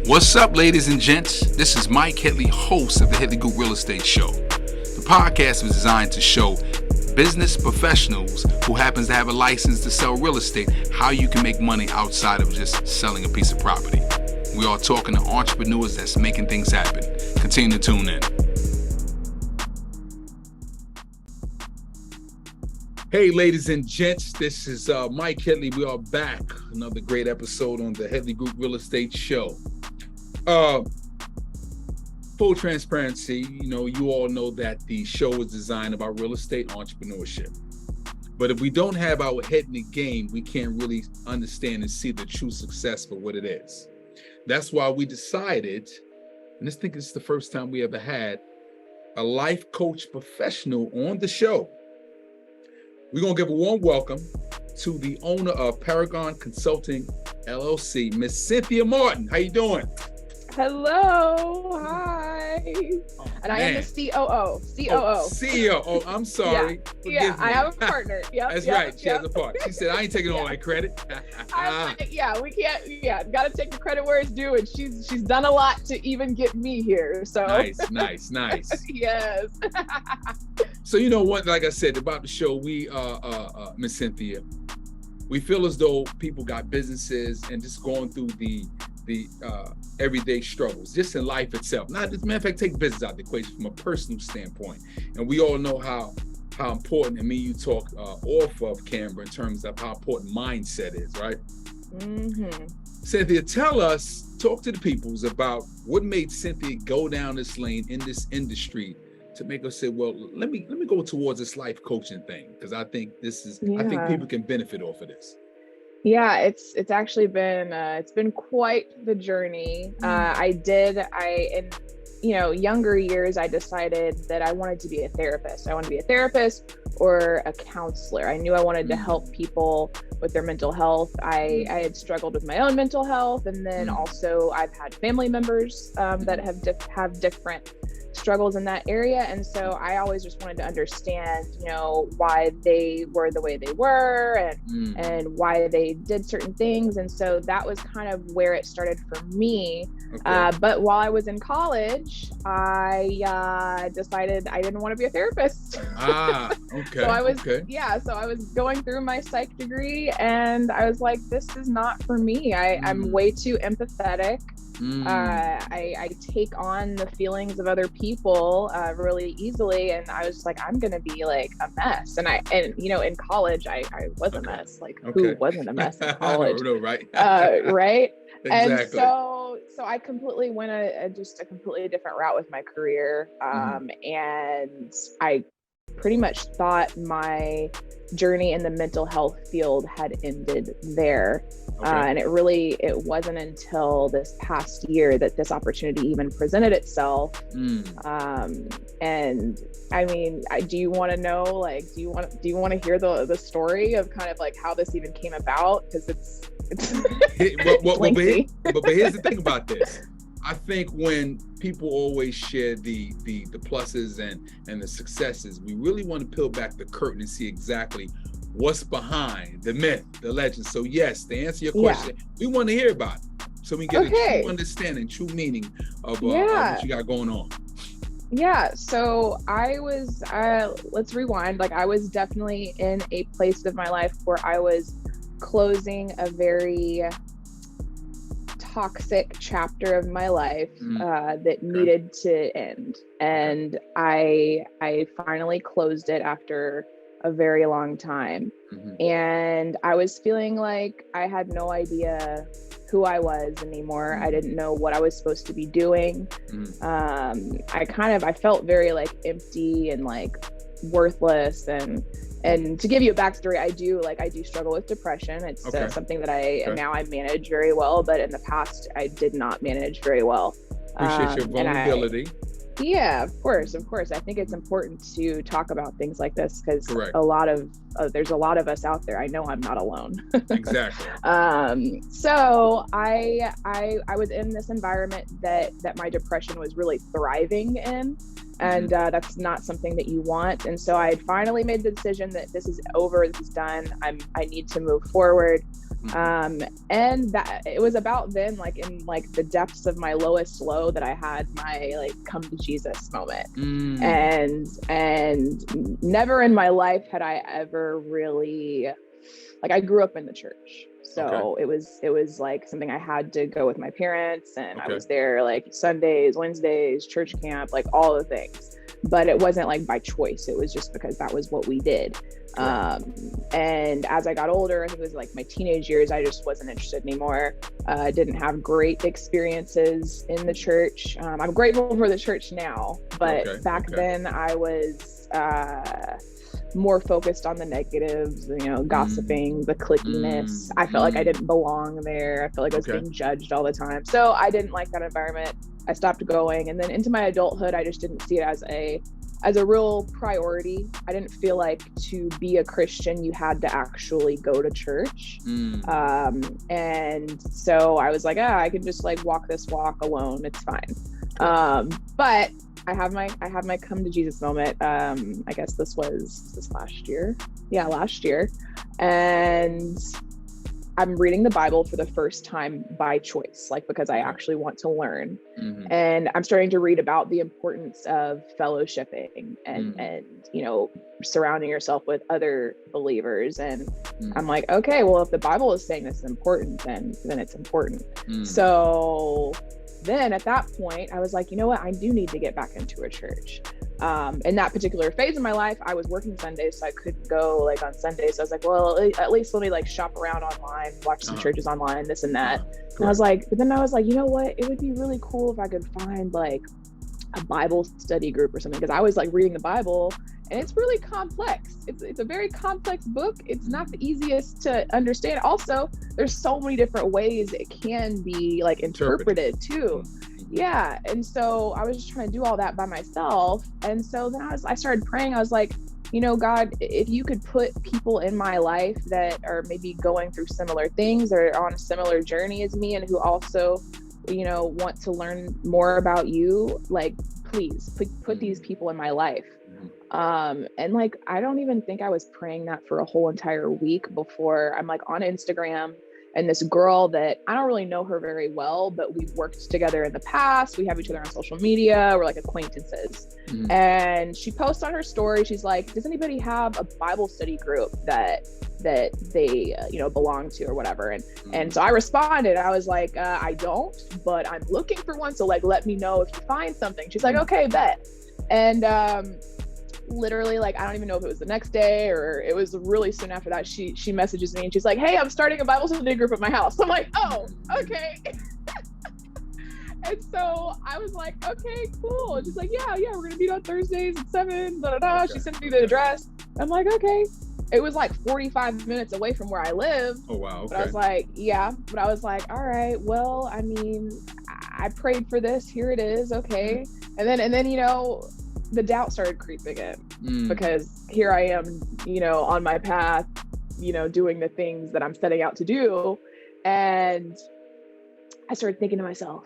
What's up, ladies and gents? This is Mike Headley, host of the Headley Group Real Estate Show. The podcast was designed to show business professionals who happens to have a license to sell real estate how you can make money outside of just selling a piece of property. We are talking to entrepreneurs that's making things happen. Continue to tune in. Hey, ladies and gents, this is Mike Headley. We are back. Another great episode on the Headley Group Real Estate Show. Full transparency, you all know that the show is designed about real estate entrepreneurship. But if we don't have our head in the game, we can't really understand and see the true success for what it is. That's why we decided, and I think it's the first time we ever had a life coach professional on the show. We're going to give a warm welcome to the owner of Paragon Consulting, LLC, Miss Cynthia Martin. How you doing? Hello, hi. And I am the COO. CEO. Oh, I'm sorry. Yeah, I have a partner. Yep, That's right. She has a partner. She said, I ain't taking all that credit. We can't. Got to take the credit where it's due. And she's done a lot to even get me here. So Nice. Yes. So, like I said, about the show, we, Miss Cynthia, we feel as though people got businesses and just going through the everyday struggles, just in life itself. Not, as a matter of fact, take business out of the equation from a personal standpoint. And we all know how important, and me you talk off of camera in terms of how important mindset is, right? Mm-hmm. Cynthia, talk to the peoples about what made Cynthia go down this lane in this industry to make us say, well, let me go towards this life coaching thing, because I think I think people can benefit off of this. Yeah, it's actually been it's been quite the journey. In younger years, I decided that I wanted to be a therapist. I wanted to be a therapist or a counselor. I knew I wanted to help people with their mental health. I had struggled with my own mental health, and then also I've had family members that have different struggles in that area, and so I always just wanted to understand, why they were the way they were, and why they did certain things, and so that was kind of where it started for me. Okay. But while I was in college, I decided I didn't want to be a therapist. Okay. So I was going through my psych degree, and I was like, this is not for me. I'm way too empathetic. I take on the feelings of other people really easily, and I was like, I'm gonna be like a mess. And in college I was a mess. Like, who wasn't a mess in college? No, right. Right. Exactly. And so I completely went just a completely different route with my career, and I pretty much thought my journey in the mental health field had ended there. Okay. And it wasn't until this past year that this opportunity even presented itself. And I mean, do you want to know, do you want to hear the story of kind of like how this even came about? Because it's but here's the thing about this. I think when people always share the pluses and the successes, we really want to peel back the curtain and see exactly what's behind the myth, the legend. So yes, to answer your question, we want to hear about it, so we get a true understanding, true meaning of what you got going on. Yeah, so I was, let's rewind. I was definitely in a place of my life where I was closing a very toxic chapter of my life that needed to end. And I finally closed it after a very long time. And I was feeling like I had no idea who I was anymore. I didn't know what I was supposed to be doing. I felt very empty and worthless, and to give you a backstory, I do struggle with depression. It's something that now I manage very well, but in the past I did not manage very well. Appreciate your vulnerability. Yeah, of course. I think it's important to talk about things like this, because there's a lot of us out there. I know I'm not alone. Exactly. So I was in this environment that my depression was really thriving in. And that's not something that you want. And so I finally made the decision that this is over, this is done. I need to move forward. And that it was about then, like in like the depths of my lowest low, that I had my like come to Jesus moment. And never in my life had I ever really, like, I grew up in the church. So it was like something I had to go with my parents, and I was there like Sundays, Wednesdays, church camp, like all the things. But it wasn't like by choice. It was just because that was what we did. And as I got older, I think it was like my teenage years, I just wasn't interested anymore. Didn't have great experiences in the church. I'm grateful for the church now, but back then I was more focused on the negatives, you know, gossiping, the clickiness. I felt like I didn't belong there. I felt like I was being judged all the time. So I didn't like that environment. I stopped going. And then into my adulthood, I just didn't see it as a real priority. I didn't feel like to be a Christian, you had to actually go to church. And so I was like, I can just like walk this walk alone. It's fine. But I have my come to Jesus moment. I guess this was last year. Yeah, last year. And I'm reading the Bible for the first time by choice, like because I actually want to learn. And I'm starting to read about the importance of fellowshipping and you know, surrounding yourself with other believers. And I'm like, okay, well, if the Bible is saying this is important, then it's important. So then at that point, I was like, you know what, I do need to get back into a church. In that particular phase of my life, I was working Sundays, so I couldn't go like on Sundays. So I was like, well, at least let me like shop around online, watch some churches online, this and that. And I was like, but then I was like, you know what, it would be really cool if I could find like a Bible study group or something, because I was like reading the Bible and it's really complex. It's a very complex book. It's not the easiest to understand. Also, there's so many different ways it can be like interpreted too. Yeah. And so I was just trying to do all that by myself. And so then I started praying. I was like, you know, God, if you could put people in my life that are maybe going through similar things or on a similar journey as me, and who also, you know, want to learn more about you, like, please put these people in my life. And like, I don't even think I was praying that for a whole entire week before I'm like on Instagram, and this girl that I don't really know her very well, but we've worked together in the past. We have each other on social media. We're like acquaintances. And she posts on her story, she's like, does anybody have a Bible study group that they you know, belong to or whatever? And so I responded. I was like, I don't, but I'm looking for one, so like, let me know if you find something. She's like, okay, bet. And literally, like, I don't even know if it was the next day or it was really soon after that, she messages me and she's like, hey, I'm starting a Bible study group at my house. I'm like, oh, okay. And so I was like, okay, cool. And she's like, yeah, we're gonna meet on Thursdays at 7, She sent me the address. I'm like, okay. It was like 45 minutes away from where I live. Oh wow. Okay. But I was like, yeah. But I was like, all right, well, I mean, I prayed for this, here it is, okay. And then you know, the doubt started creeping in, because here I am, you know, on my path, you know, doing the things that I'm setting out to do. And I started thinking to myself,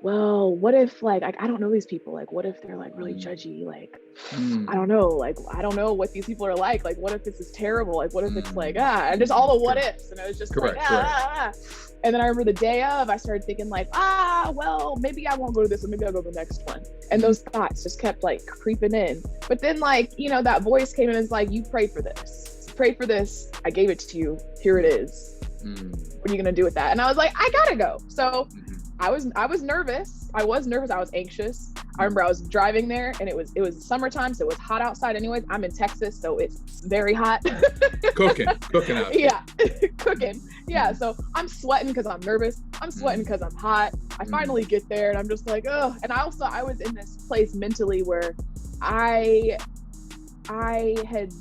well, what if like I don't know these people, like what if they're like really judgy, like I don't know what these people are like what if this is terrible, like what if it's like and just all the what ifs, and I was just correct. And then I remember the day of, I started thinking like, well, maybe I won't go to this one, maybe I'll go to the next one. And those thoughts just kept like creeping in. But then like, you know, that voice came in and was like, you prayed for this, I gave it to you, here it is. What are you gonna do with that? And I was like, I gotta go. So I was nervous. I was anxious. I remember I was driving there, and it was summertime, so it was hot outside anyways. I'm in Texas, so it's very hot. Cooking out. Yeah, cooking. Yeah, so I'm sweating because I'm nervous. I'm sweating because I'm hot. I finally get there, and I'm just like, oh. And I was in this place mentally where I had,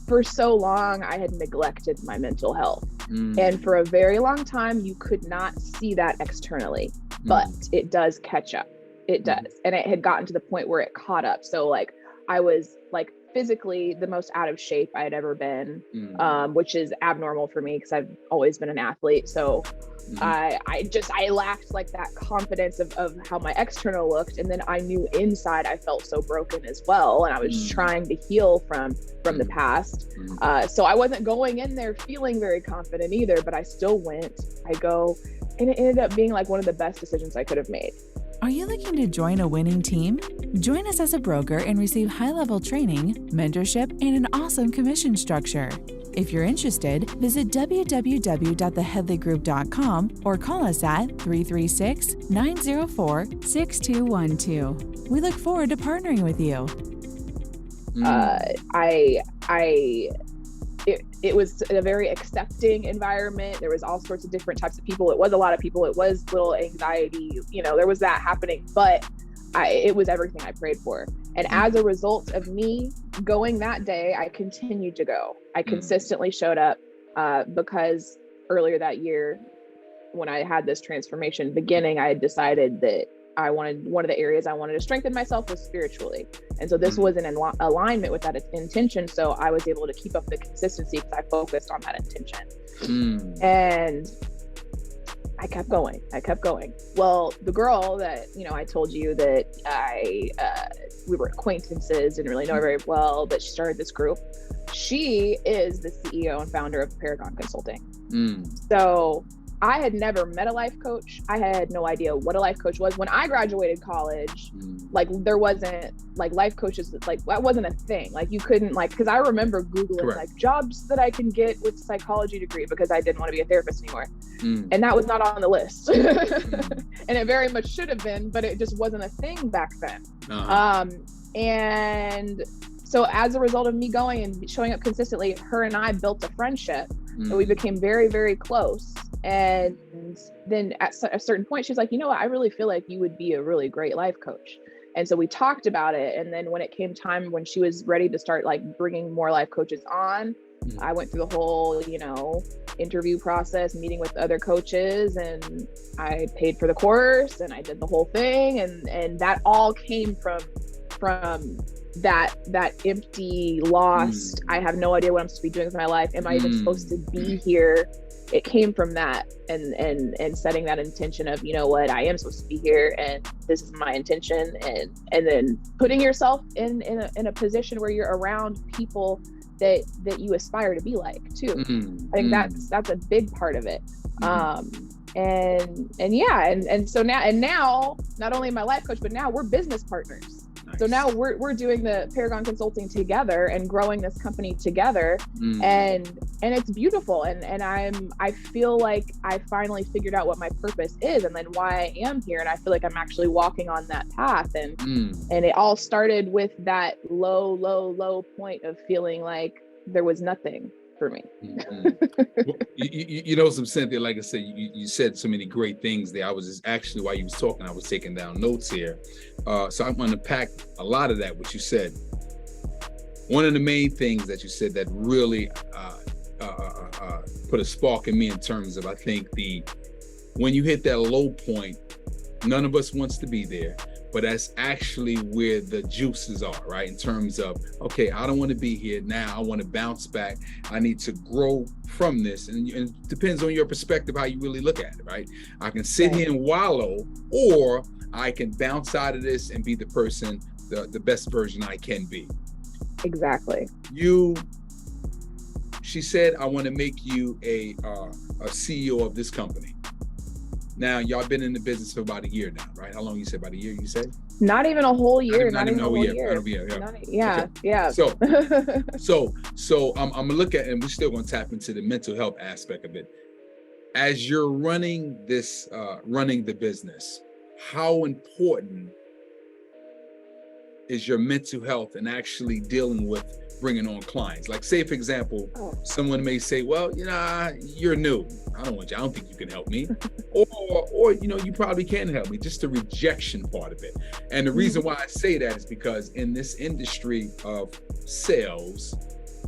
for so long, I had neglected my mental health. And for a very long time, you could not see that externally, but it does catch up. It does. And it had gotten to the point where it caught up. So like, I was like physically the most out of shape I had ever been, Mm. which is abnormal for me because I've always been an athlete. So I lacked like that confidence of how my external looked. And then I knew inside I felt so broken as well. And I was trying to heal from the past. So I wasn't going in there feeling very confident either, but I still went. I go, and it ended up being like one of the best decisions I could have made. Are you looking to join a winning team? Join us as a broker and receive high-level training, mentorship, and an awesome commission structure. If you're interested, visit www.theheadleygroup.com or call us at 336-904-6212. We look forward to partnering with you. It was a very accepting environment. There was all sorts of different types of people. It was a lot of people. It was little anxiety, there was that happening, but it was everything I prayed for. And as a result of me going that day, I continued to go. I consistently showed up because earlier that year, when I had this transformation beginning, I had decided that one of the areas I wanted to strengthen myself was spiritually. And so this was in alignment with that intention. So I was able to keep up the consistency because I focused on that intention. And I kept going. Well, the girl that, I told you that we were acquaintances, didn't really know her very well, but she started this group. She is the CEO and founder of Paragon Consulting. So I had never met a life coach. I had no idea what a life coach was. When I graduated college, there wasn't life coaches, that wasn't a thing. You couldn't because I remember Googling jobs that I can get with psychology degree because I didn't want to be a therapist anymore. And that was not on the list. And it very much should have been, but it just wasn't a thing back then. And so as a result of me going and showing up consistently, her and I built a friendship and we became very, very close. And then at a certain point, she's like, I really feel like you would be a really great life coach. And so we talked about it. And then when it came time, when she was ready to start bringing more life coaches on, I went through the whole, interview process, meeting with other coaches, and I paid for the course and I did the whole thing. And that all came from that empty, lost, I have no idea what I'm supposed to be doing with my life. Am I even supposed to be here? It came from that and setting that intention of, what, I am supposed to be here and this is my intention, and then putting yourself in a position where you're around people that you aspire to be like too. I think that's a big part of it. And so now not only am I life coach, but now we're business partners. So now we're doing the Paragon Consulting together and growing this company together, and it's beautiful. And I feel like I finally figured out what my purpose is, and then why I am here. And I feel like I'm actually walking on that path. And it all started with that low point of feeling like there was nothing for me. Well, some Cynthia, like I said, you said so many great things there. I was just actually, while you was talking, I was taking down notes here. So I'm going to pack a lot of that, what you said. One of the main things that you said that really put a spark in me in terms of, I think when you hit that low point, none of us wants to be there, but that's actually where the juices are, right? In terms of, okay, I don't want to be here now. I want to bounce back. I need to grow from this. And it depends on your perspective, how you really look at it, right? I can sit here and wallow, or I can bounce out of this and be the person, the best version I can be. Exactly. She said, I want to make you a CEO of this company. Now, y'all been in the business for about a year now, right? How long you said? About a year, you said? Not even a whole year. Not even a whole year. Yeah. So I'm gonna look at, and we're still gonna tap into the mental health aspect of it. As you're running the business, how important is your mental health and actually dealing with bringing on clients? Like, say, for example, someone may say, well, you're new. I don't think you can help me. or you probably can help me. Just the rejection part of it. And the reason why I say that is because in this industry of sales,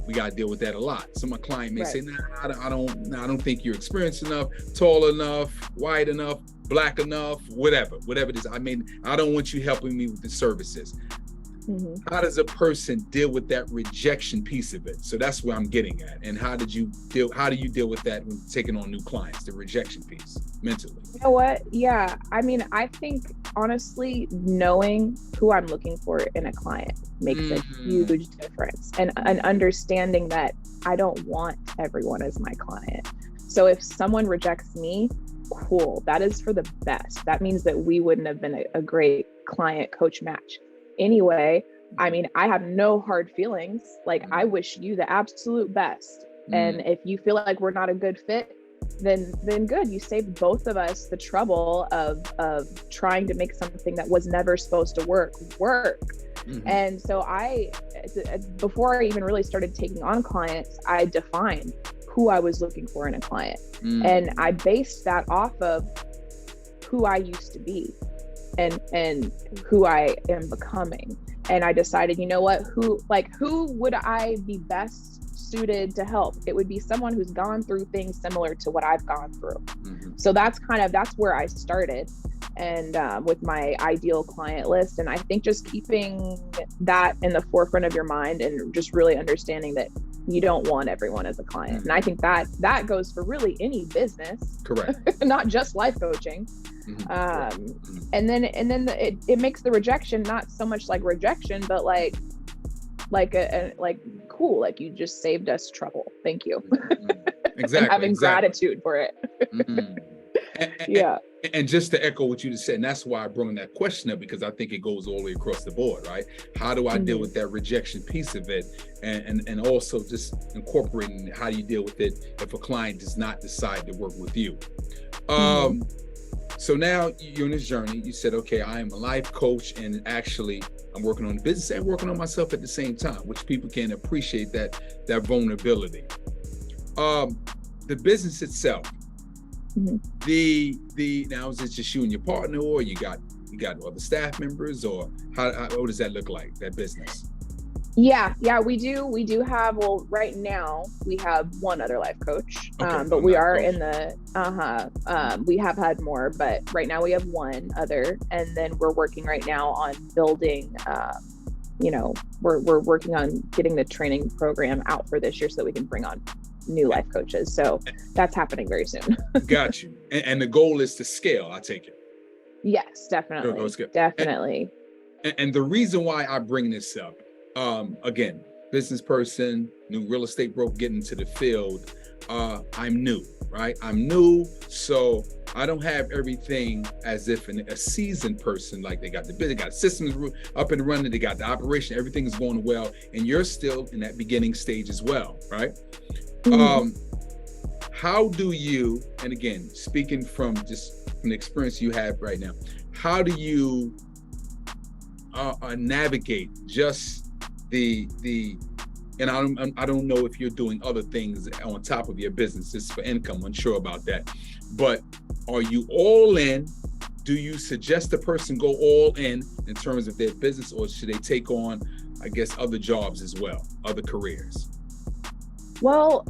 we got to deal with that a lot. So my client may say, I don't think you're experienced enough, tall enough, white enough, black enough, whatever it is. I don't want you helping me with the services. How does a person deal with that rejection piece of it? So that's where I'm getting at. And how do you deal with that when taking on new clients, the rejection piece mentally? You know what? Yeah. I mean, I think honestly, knowing who I'm looking for in a client makes a huge difference, and understanding that I don't want everyone as my client. So if someone rejects me, cool. That is for the best. That means that we wouldn't have been a great client coach match anyway. I mean, I have no hard feelings. Like, I wish you the absolute best. And if you feel like we're not a good fit, then good. You saved both of us the trouble of trying to make something that was never supposed to work. And so before I even really started taking on clients, I defined who I was looking for in a client. And I based that off of who I used to be and who I am becoming. And I decided, you know what, who would I be best suited to help? It would be someone who's gone through things similar to what I've gone through. So that's where I started, and with my ideal client list. And I think just keeping that in the forefront of your mind and just really understanding that you don't want everyone as a client. And I think that goes for really any business, correct? Not just life coaching. And then it makes the rejection not so much like rejection, but like cool, like you just saved us trouble. Thank you. Exactly. And having gratitude for it. And just to echo what you just said, and that's why I brought that question up, because I think it goes all the way across the board, right? How do I deal with that rejection piece of it? And also just incorporating how you deal with it if a client does not decide to work with you. So now you're in this journey. You said, okay, I am a life coach, and actually I'm working on the business and working on myself at the same time, which people can appreciate that vulnerability. The business itself, now is it just you and your partner, or you got other staff members, or how what does that look like, that business? Yeah, we do have, well, right now we have one other life coach, but we are in the, we have had more, but right now we have one other, and then we're working right now on building, we're working on getting the training program out for this year so that we can bring on new life coaches. So that's happening very soon. Got you. And the goal is to scale, I take it. Yes, definitely. Definitely. And the reason why I bring this up, again, business person, new real estate broker, getting into the field. I'm new, right? I'm new, so I don't have everything as if a seasoned person, like they got the business, got systems up and running, they got the operation, everything is going well, and you're still in that beginning stage as well, right? How do you, and again, speaking from the experience you have right now, how do you navigate just and I don't know if you're doing other things on top of your business just for income, unsure about that, but are you all in? Do you suggest the person go all in terms of their business, or should they take on, I guess, other jobs as well, other careers? Well,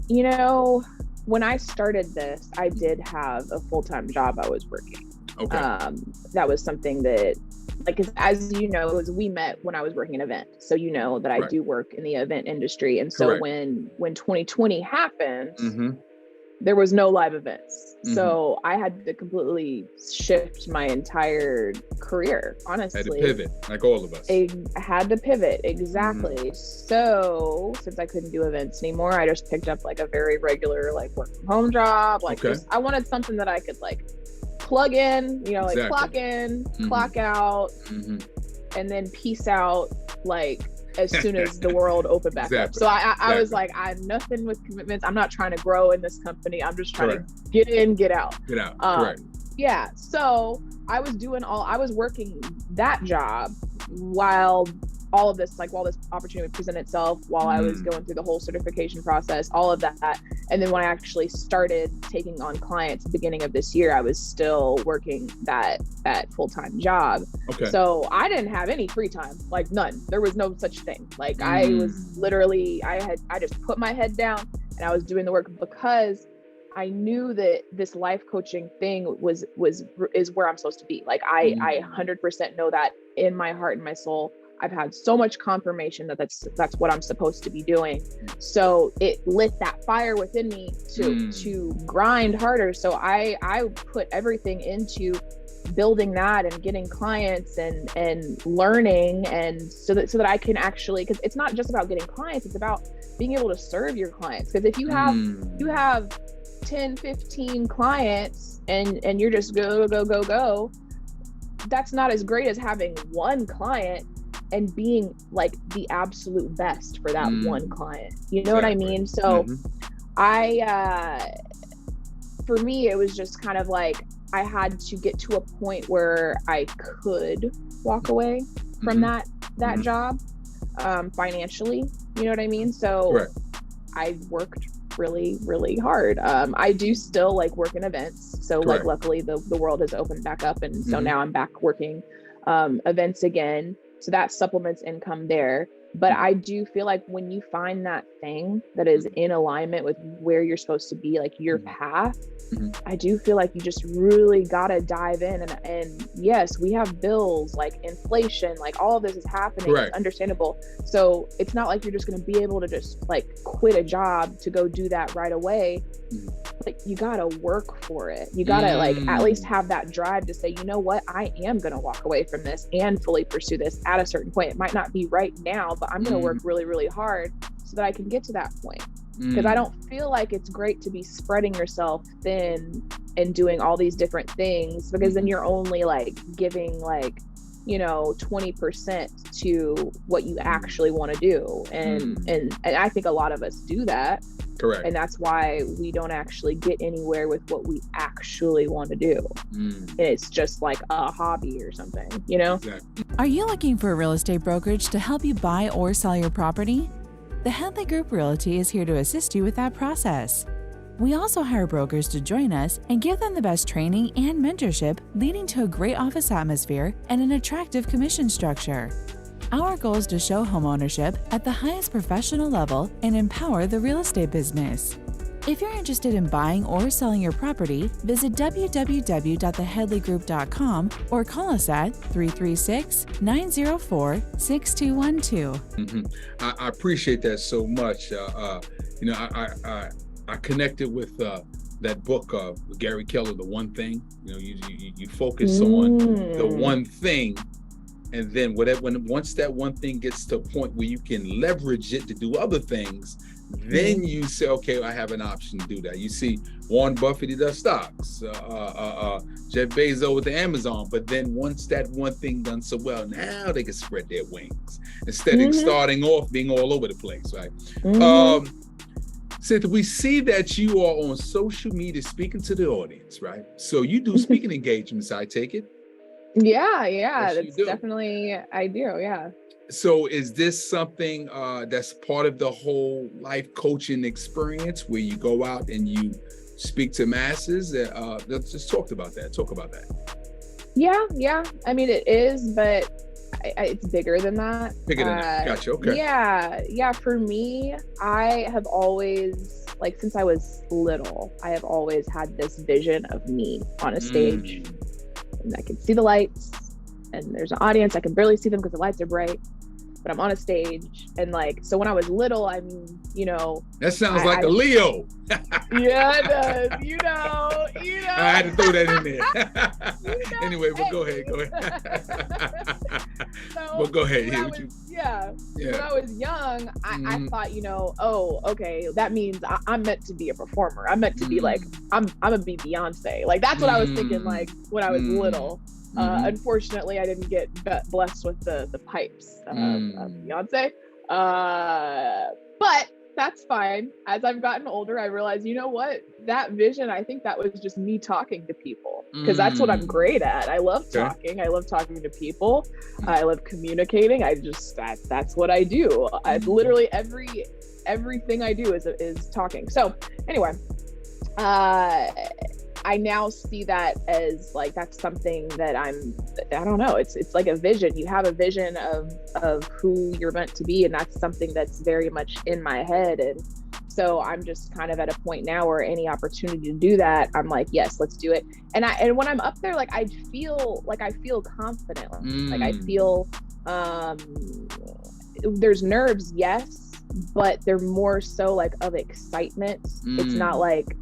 when I started this, I did have a full-time job I was working. Okay. That was something that, like, as you know, as we met when I was working an event. So you know that I do work in the event industry. And so when 2020 happened, there was no live events. So I had to completely shift my entire career, honestly. Had to pivot, like all of us. I had to pivot, exactly. So since I couldn't do events anymore, I just picked up like a very regular, like, work from home job. Like, I wanted something that I could, like, plug in, like clock in, clock out, and then peace out, like, as soon as the world opened back up. So I was like, I'm nothing with commitments. I'm not trying to grow in this company. I'm just trying to get in, get out. Correct. Yeah. So I was working that job while all of this, like, while this opportunity would present itself, while I was going through the whole certification process, all of that. And then when I actually started taking on clients at the beginning of this year, I was still working that full-time job. Okay. So I didn't have any free time, like none. There was no such thing. Like I was literally, I just put my head down and I was doing the work, because I knew that this life coaching thing is where I'm supposed to be. Like I 100% know that in my heart and my soul. I've had so much confirmation that that's what I'm supposed to be doing. So it lit that fire within me to grind harder. So I put everything into building that and getting clients and learning, and so that I can actually, because it's not just about getting clients, it's about being able to serve your clients. Because if you have 10, 15 clients and you're just go, that's not as great as having one client and being like the absolute best for that one client. You know what I mean? So for me, it was just kind of like, I had to get to a point where I could walk away from that job financially. You know what I mean? So I worked really, really hard. I do still like work in events. So like, luckily the world has opened back up. And so now I'm back working events again. So that supplements income there. But I do feel like when you find that thing that is in alignment with where you're supposed to be, like your path, I do feel like you just really gotta dive in. And yes, we have bills, like inflation, like all of this is happening. It's understandable. So it's not like you're just gonna be able to just like quit a job to go do that right away. Like you gotta work for it. You gotta like at least have that drive to say, you know what, I am gonna walk away from this and fully pursue this at a certain point. It might not be right now, but I'm gonna work really, really hard so that I can get to that point. Because I don't feel like it's great to be spreading yourself thin and doing all these different things, because then you're only like giving like, you know, 20% to what you actually want to do. And I think a lot of us do that. Correct. And that's why we don't actually get anywhere with what we actually want to do. And it's just like a hobby or something, you know? Exactly. Are you looking for a real estate brokerage to help you buy or sell your property? The Headley Group Realty is here to assist you with that process. We also hire brokers to join us and give them the best training and mentorship, leading to a great office atmosphere and an attractive commission structure. Our goal is to show homeownership at the highest professional level and empower the real estate business. If you're interested in buying or selling your property, visit www.theheadleygroup.com or call us at 336-904-6212. I appreciate that so much. You know, I connected with that book with Gary Keller, The One Thing. You know, you focus on the one thing, and then once that one thing gets to a point where you can leverage it to do other things, then you say, okay, I have an option to do that. You see Warren Buffett, he does stocks, Jeff Bezos with the Amazon, but then once that one thing done so well, now they can spread their wings instead of starting off being all over the place, right? Cynthia, we see that you are on social media speaking to the audience, right? So you do speaking engagements, I take it? Yeah, Yes, that's definitely, I do, yeah. So is this something that's part of the whole life coaching experience where you go out and you speak to masses? Let's just talk about that. Yeah. I mean, it is, but it's bigger than that. Bigger than that. Gotcha. Okay. Yeah. For me, I have always, like, since I was little, I have always had this vision of me on a stage, and I can see the lights, and there's an audience. I can barely see them because the lights are bright, but I'm on a stage. And like, so when I was little, I mean, you know, that sounds like a Leo. Yeah, it does. You know. I had to throw that in there. Anyway, but go ahead. But go ahead. When I was young, I thought, you know, oh, okay, that means I'm meant to be a performer. I'm meant to be like, I'm gonna be Beyonce. Like, that's what I was thinking, like, when I was little. Unfortunately, I didn't get blessed with the pipes of Beyonce. But that's fine. As I've gotten older, I realized, you know what? That vision, I think that was just me talking to people, because that's what I'm great at. I love talking. I love talking to people. I love communicating. That's what I do. I literally everything I do is talking. So anyway, I now see that as like, that's something that I don't know. It's like a vision. You have a vision of who you're meant to be. And that's something that's very much in my head. And So I'm just kind of at a point now where any opportunity to do that, I'm like, yes, let's do it. And when I'm up there, like I feel confident. Like I feel there's nerves, yes, but they're more so like of excitement. It's not like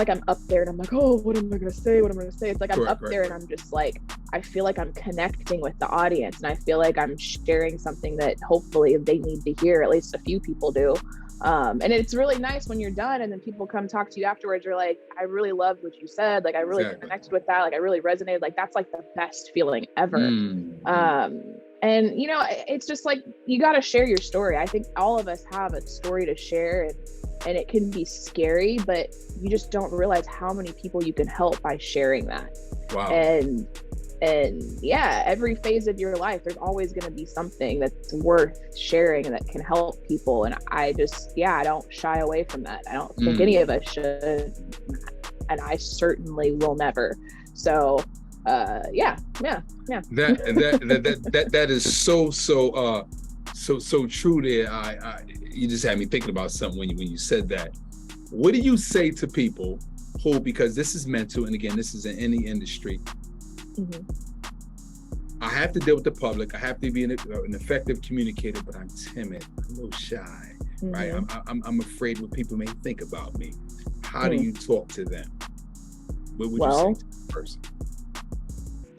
I'm up there and I'm like, oh, what am I gonna say? It's like I'm up there and I'm just like, I feel like I'm connecting with the audience, and I feel like I'm sharing something that hopefully they need to hear. At least a few people do. And it's really nice when you're done and then people come talk to you afterwards. You're like, I really loved what you said. Like, I really connected with that. Like, I really resonated. Like, that's like the best feeling ever. And you know, it's just like, you got to share your story. I think all of us have a story to share, and it can be scary, but you just don't realize how many people you can help by sharing that. Wow. And yeah, every phase of your life, there's always going to be something that's worth sharing and that can help people. And I just, I don't shy away from that. I don't think any of us should, and I certainly will never. So, yeah. That is so true there. You just had me thinking about something when you said that. What do you say to people who, because this is mental, and again, this is in any industry, I have to deal with the public. I have to be an effective communicator, but I'm timid. I'm a little shy, right? I'm afraid what people may think about me. How do you talk to them? What would you say to the person?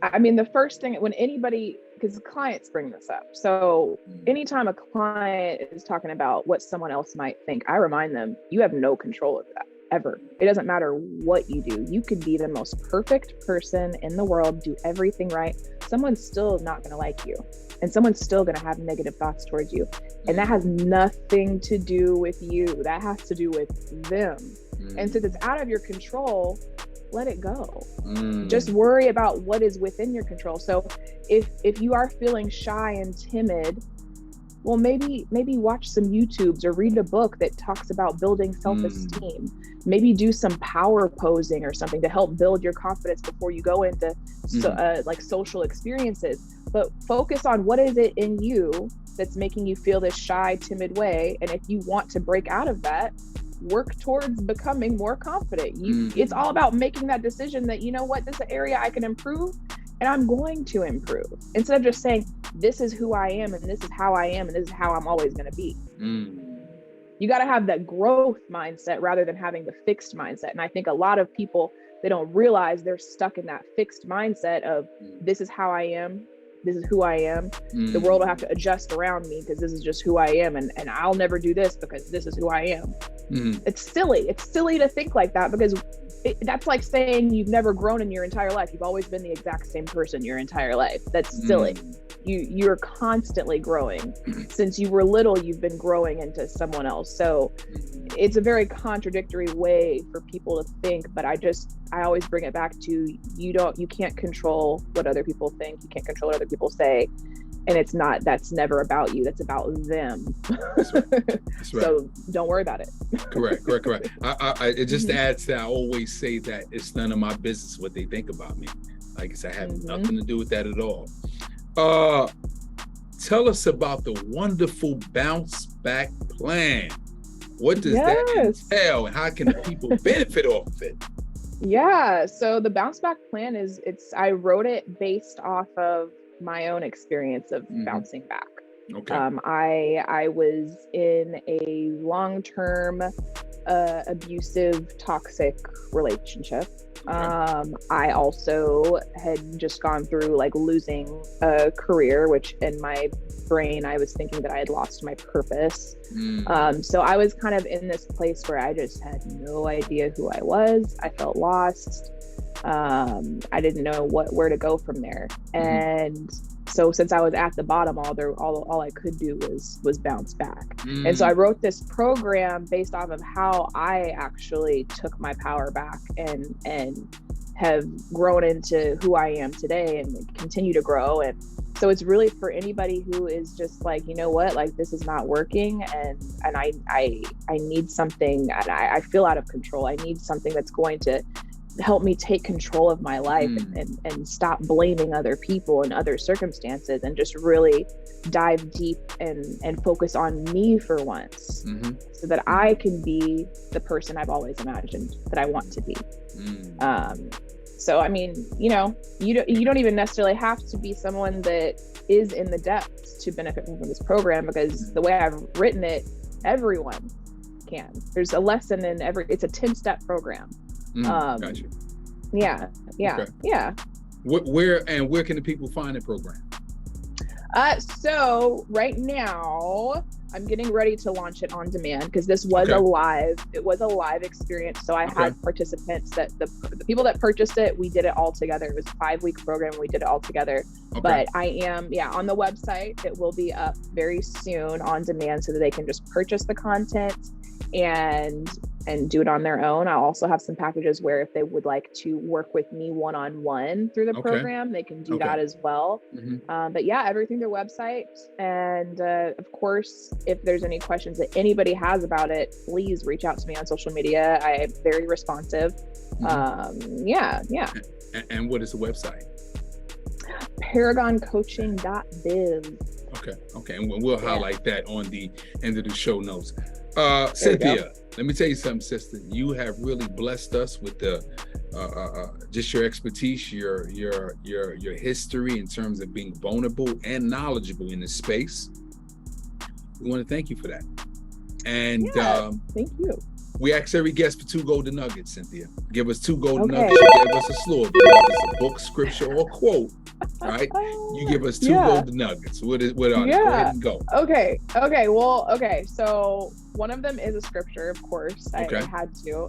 I mean, the first thing, when anybody, because clients bring this up. So anytime a client is talking about what someone else might think, I remind them, you have no control of that. Ever. It doesn't matter what you do. You could be the most perfect person in the world, do everything right. Someone's still not going to like you, and someone's still going to have negative thoughts towards you. And that has nothing to do with you. That has to do with them. And since it's out of your control, let it go. Just worry about what is within your control. So if you are feeling shy and timid, well, maybe watch some YouTubes or read a book that talks about building self-esteem. Maybe do some power posing or something to help build your confidence before you go into like social experiences. But focus on what is it in you that's making you feel this shy, timid way. And if you want to break out of that, work towards becoming more confident. It's all about making that decision that, you know what, this is an area I can improve, and I'm going to improve, instead of just saying, this is who I am, and this is how I am, and this is how I'm always going to be. You got to have that growth mindset rather than having the fixed mindset. And I think a lot of people, they don't realize they're stuck in that fixed mindset of, this is how I am, this is who I am. The world will have to adjust around me because this is just who I am, and I'll never do this because this is who I am. It's silly. It's silly to think like that, because that's like saying you've never grown in your entire life. You've always been the exact same person your entire life. That's silly. You're constantly growing. Since you were little, you've been growing into someone else. So it's a very contradictory way for people to think, but I always bring it back to, you can't control what other people think. You can't control what other people say. And that's never about you. That's about them. That's right. That's right. So don't worry about it. Correct. It just adds that I always say that it's none of my business what they think about me. Like I said, I have nothing to do with that at all. Tell us about the wonderful bounce back plan. What does that entail, and how can people benefit off of it? Yeah. So the bounce back plan I wrote it based off of my own experience of bouncing back. Okay. I was in a long-term abusive, toxic relationship. I also had just gone through like losing a career, which in my brain, I was thinking that I had lost my purpose. So I was kind of in this place where I just had no idea who I was. I felt lost. I didn't know where to go from there. And so since I was at the bottom, all I could do was bounce back. And so I wrote this program based off of how I actually took my power back and have grown into who I am today and continue to grow. And so it's really for anybody who is just like, you know what, like this is not working, and I need something, and I feel out of control. I need something that's going to help me take control of my life and stop blaming other people and other circumstances, and just really dive deep and focus on me for once, so that I can be the person I've always imagined that I want to be. So, I mean, you know, you don't even necessarily have to be someone that is in the depths to benefit from this program, because the way I've written it, everyone can. There's a lesson in it's a 10-step program. Gotcha. Yeah. Okay. Yeah. Where can the people find the program? So right now I'm getting ready to launch it on demand, because this was a live experience. So I had participants that the people that purchased it, we did it all together. It was a 5-week program. We did it all together. But I am, on the website, it will be up very soon on demand, so that they can just purchase the content and do it on their own. I'll also have some packages where if they would like to work with me one-on-one through the program, they can do that as well. But yeah, everything through the website. And of course, if there's any questions that anybody has about it, please reach out to me on social media. I am very responsive. Yeah. And what is the website? ParagonCoaching.biz. Okay. And we'll highlight that on the end of the show notes. Cynthia, let me tell you something, sister. You have really blessed us with the just your expertise, your history in terms of being vulnerable and knowledgeable in this space. We want to thank you for that. And thank you. We ask every guest for 2 golden nuggets, Cynthia. Give us 2 golden nuggets. You give us a slew of them. Give us a book, scripture, or quote. Right? You give us 2 golden nuggets. What are they? Go ahead and go. Okay. Well, so one of them is a scripture, of course. I had to.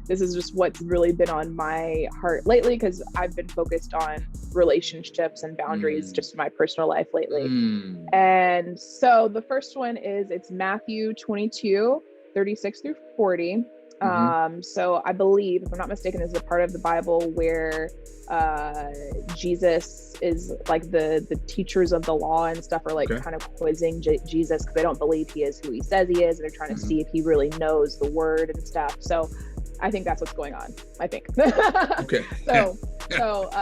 This is just what's really been on my heart lately, because I've been focused on relationships and boundaries just in my personal life lately. And so the first one it's Matthew 22:36-40. So I believe, if I'm not mistaken, this is a part of the Bible where Jesus is like the teachers of the law and stuff are like kind of quizzing Jesus, because they don't believe he is who he says he is, and they're trying to see if he really knows the word and stuff. So I think that's what's going on, I think. So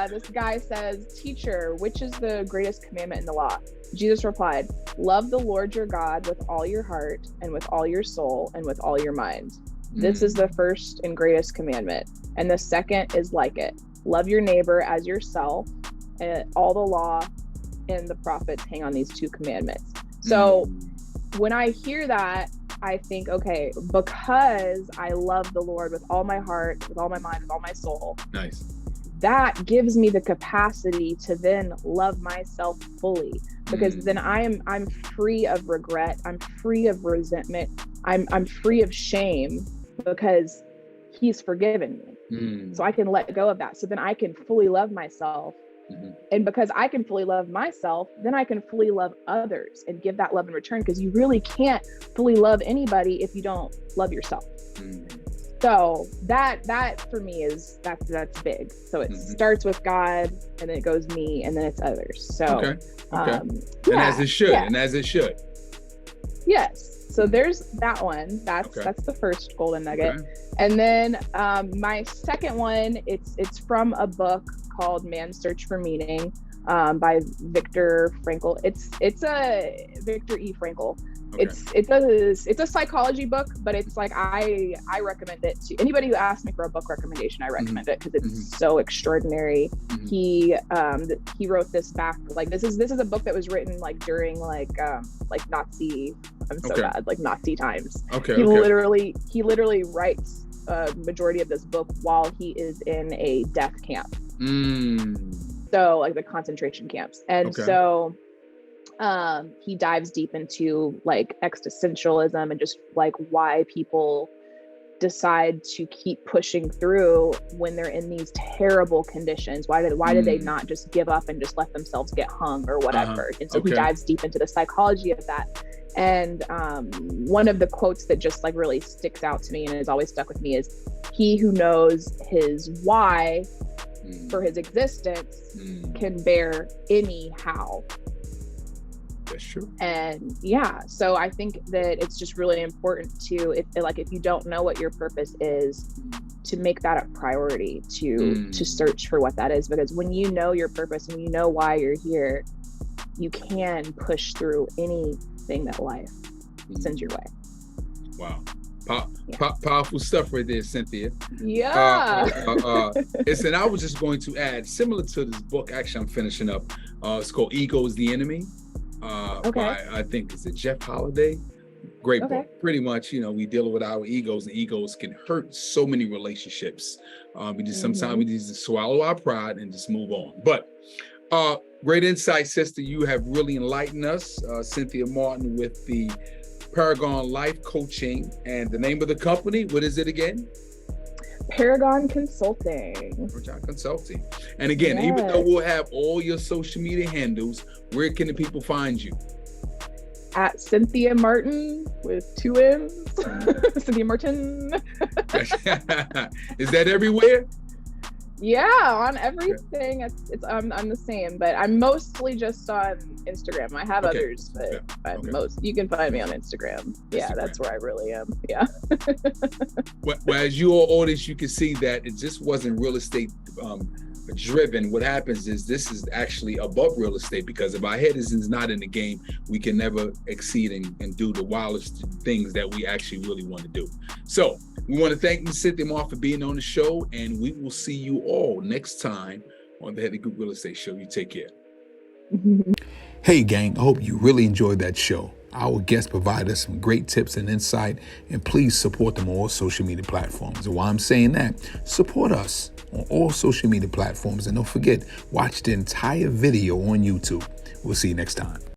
this guy says, "Teacher, which is the greatest commandment in the law?" Jesus replied, "Love the Lord your God with all your heart and with all your soul and with all your mind. This is the first and greatest commandment. And the second is like it. Love your neighbor as yourself. And all the law and the prophets hang on these 2 commandments." So when I hear that, I think, okay, because I love the Lord with all my heart, with all my mind, with all my soul. Nice. That gives me the capacity to then love myself fully, because then I'm free of regret. I'm free of resentment. I'm free of shame, because he's forgiven me. So I can let go of that. So then I can fully love myself. And because I can fully love myself, then I can fully love others and give that love in return, because you really can't fully love anybody if you don't love yourself. So that for me is that's big. So it starts with God, and then it goes me, and then it's others. So and as it should. Yes. So there's that one. That's the first golden nugget. And then my second one, it's from a book called Man's Search for Meaning, by Viktor Frankl. It's a Viktor E. Frankl. It's a psychology book, but it's like I recommend it to anybody who asks me for a book recommendation. I recommend it because it's so extraordinary. He wrote this back, like this is a book that was written like during like Nazi, like Nazi times. He literally writes a majority of this book while he is in a death camp. So like the concentration camps. And so he dives deep into like existentialism and just like why people decide to keep pushing through when they're in these terrible conditions. Why did they not just give up and just let themselves get hung or whatever? And so he dives deep into the psychology of that. And one of the quotes that just like really sticks out to me and has always stuck with me is, "He who knows his why for his existence can bear any how." That's true. And so I think that it's just really important to, if you don't know what your purpose is, to make that a priority to search for what that is, because when you know your purpose and you know why you're here, you can push through anything that life sends your way. Wow. Powerful stuff right there, Cynthia. Yeah. And I was just going to add, similar to this book, actually I'm finishing up, it's called Ego is the Enemy, by, I think it's Jeff Holiday. Great book. Pretty much, we deal with our egos, and egos can hurt so many relationships. Sometimes we need to swallow our pride and just move on. But great insight, sister. You have really enlightened us, Cynthia Martin, with the Paragon Life Coaching, and the name of the company, what is it again? Paragon Consulting. Paragon Consulting. And again, even though we'll have all your social media handles, where can the people find you? At Cynthia Martin with 2 M's. Cynthia Martin. Is that everywhere? Yeah, on everything. It's I'm the same, but I'm mostly just on Instagram. I have others, but you can find me on Instagram. Yeah, that's where I really am. Yeah. Well, as you all audience, you can see that it just wasn't real estate driven. What happens is this is actually above real estate, because if our head is not in the game, we can never exceed and do the wildest things that we actually really want to do. So we want to thank Ms. Cynthia Martin for being on the show, and we will see you all next time on the Headley Group Real Estate Show. You take care. Hey gang, I hope you really enjoyed that show. Our guests provide us some great tips and insight, and please support them on all social media platforms. And while I'm saying that, support us on all social media platforms, and don't forget, watch the entire video on YouTube. We'll see you next time.